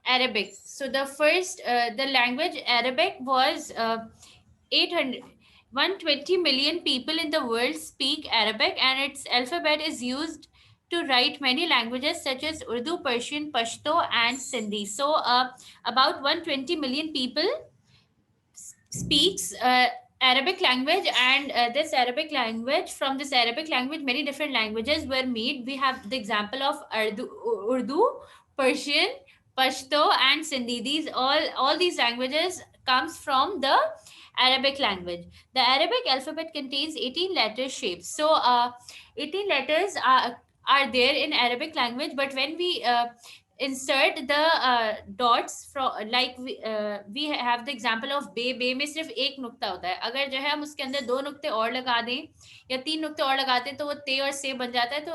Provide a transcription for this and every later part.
Arabic. So the first, the language Arabic was 800, 120 million people in the world speak Arabic, and its alphabet is used to write many languages such as Urdu, Persian, Pashto, and Sindhi. So about 120 million people speaks Arabic language, and this Arabic language, from this Arabic language, many different languages were made. We have the example of Urdu, Persian, Pashto, and Sindhi. All these languages comes from the Arabic language. The Arabic alphabet contains 18 letter shapes. So 18 letters are there in Arabic language, but when we insert the dots from, like we have the example of बे में सिर्फ एक नुक्ता होता है, अगर जो है हम उसके अंदर दो नुक्ते और लगा दें या तीन नुक्ते और लगाते हैं तो वो ते और से बन जाता है, तो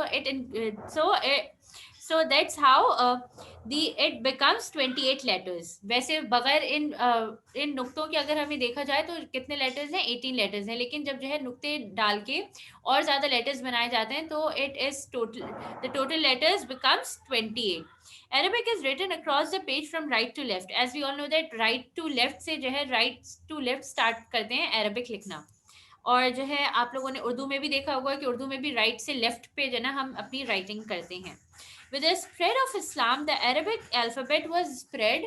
so that's how the it becomes 28 letters. वैसे बगैर इन नुक्तों के अगर हमें देखा जाए तो कितने लेटर्स हैं, 18 लेटर्स हैं, लेकिन जब जो है नुक्ते डाल के और ज्यादा लेटर्स बनाए जाते हैं तो it is total, the total letters becomes 28. Arabic is written across the page from right to left. As we all know that right to left से जो है right to left start करते हैं Arabic लिखना. और जो है आप लोगों ने उर्दू में भी देखा होगा कि उर्दू में भी राइट से लेफ्ट पे जो है ना हम अपनी राइटिंग करते हैं. With the spread of Islam, the Arabic alphabet was spread.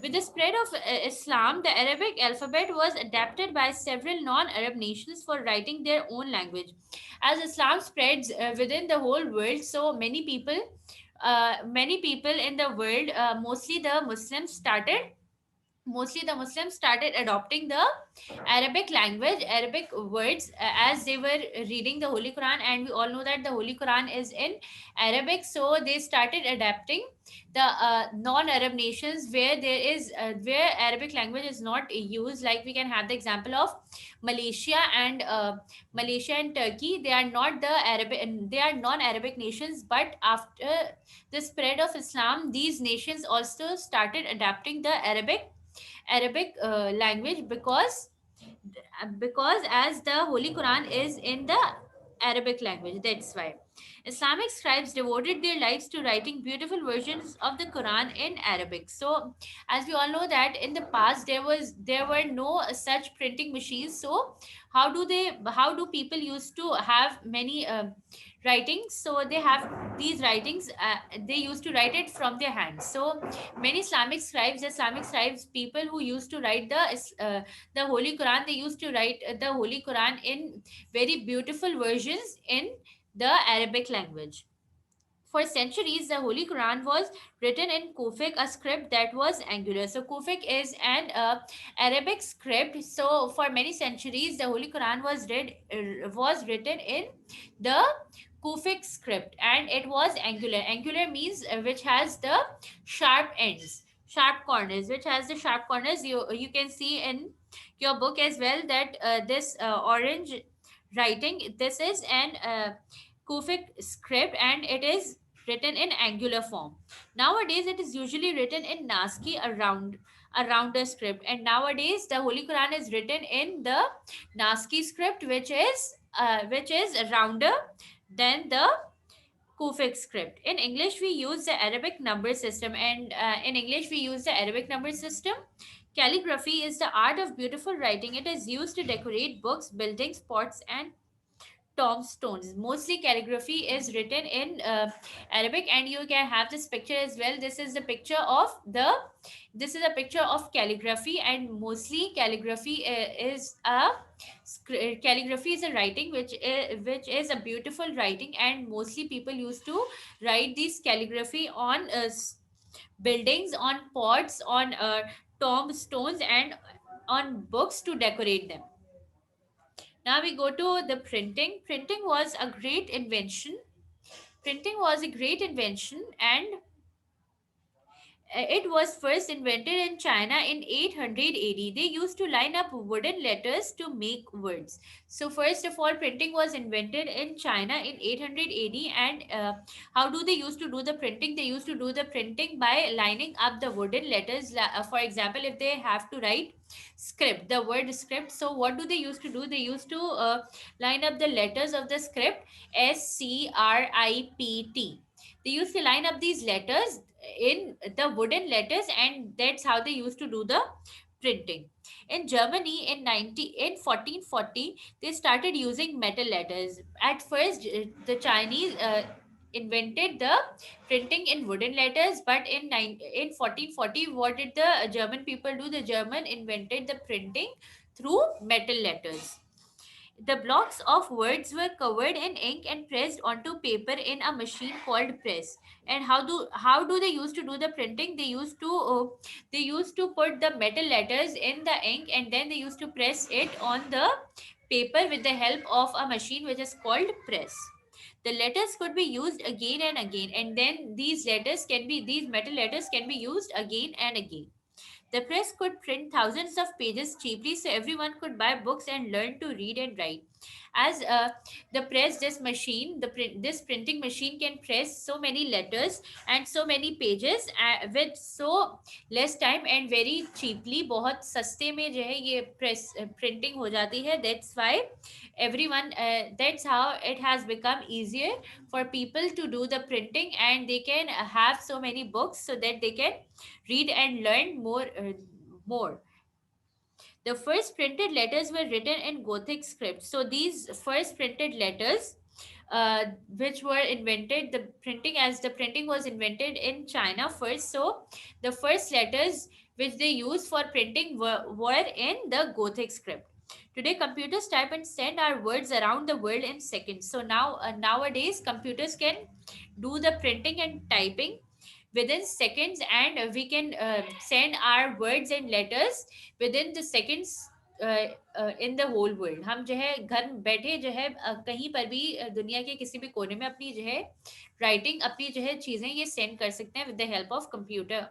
With the spread of Islam, the Arabic alphabet was adapted by several non-Arab nations for writing their own language. As Islam spreads within the whole world, so many people in the world, mostly the Muslims started adopting the Arabic language, Arabic words as they were reading the Holy Quran, and we all know that the Holy Quran is in Arabic. So they started adapting the non-Arab nations where there is where Arabic language is not used. Like we can have the example of Malaysia and Malaysia and Turkey. They are not the Arabic, they are non-Arabic nations, but after the spread of Islam, these nations also started adapting the Arabic language, because as the Holy Quran is in the Arabic language. That's why Islamic scribes devoted their lives to writing beautiful versions of the Quran in Arabic. So, as we all know that in the past there were no such printing machines. So, how do people used to have many writings? So they have these writings. They used to write it from their hands. So many Islamic scribes, people who used to write the Holy Quran, they used to write the Holy Quran in very beautiful versions in the Arabic language. For centuries, the Holy Quran was written in Kufic, a script that was angular. So Kufic is an Arabic script. So for many centuries, the Holy Quran was written in the Kufic script, and it was angular. Angular means which has the sharp ends, sharp corners, which has the sharp corners. You can see in your book as well that this orange writing, this is an Kufic script, and it is written in angular form. Nowadays, it is usually written in Naskhi, around the script, and nowadays the Holy Quran is written in the Naskhi script, which is rounder than the Kufic script. In English, we use the Arabic number system, and in English, we use the Arabic number system. Calligraphy is the art of beautiful writing. It is used to decorate books, buildings, pots, and tombstones. Mostly calligraphy is written in Arabic, and you can have this picture as well. This is a picture of calligraphy, and mostly calligraphy is a writing which is a beautiful writing, and mostly people used to write this calligraphy on buildings, on pots, on tombstones, and on books to decorate them. Now we go to the printing. Printing was a great invention, and it was first invented in China in 800 AD. They used to line up wooden letters to make words. So, first of all, printing was invented in China in 800 AD. And how do they used to do the printing? They used to do the printing by lining up the wooden letters. For example, if they have to write script, the word script. So, what do they used to do? They used to line up the letters of the script, SCRIPT. They used to line up these letters in the wooden letters, and that's how they used to do the printing. In Germany in 1440, they started using metal letters. At first, the Chinese invented the printing in wooden letters, but in 1440, what did the German people do? The German invented the printing through metal letters. The blocks of words were covered in ink and pressed onto paper in a machine called press. And how do they used to do the printing? They used to put the metal letters in the ink, and then they used to press it on the paper with the help of a machine which is called press. The letters could be used again and again, and then these metal letters can be used again and again. The press could print thousands of pages cheaply, so everyone could buy books and learn to read and write. As the press, this printing machine can press so many letters and so many pages with so less time and very cheaply. बहुत सस्ते में जो है ये press printing हो जाती है. That's how it has become easier for people to do the printing, and they can have so many books so that they can read and learn more. The first printed letters were written in Gothic script. So these first printed letters, which were invented, the printing was invented in China first. So the first letters which they used for printing were in the Gothic script. Today, computers type and send our words around the world in seconds. So nowadays, computers can do the printing and typing within seconds, and we can send our words and letters within the seconds in the whole world. हम जो है घर बैठे जो है कहीं पर भी दुनिया के किसी भी कोने में अपनी जो है राइटिंग, अपनी जो है चीजें ये सेंड कर सकते हैं with the help of computer.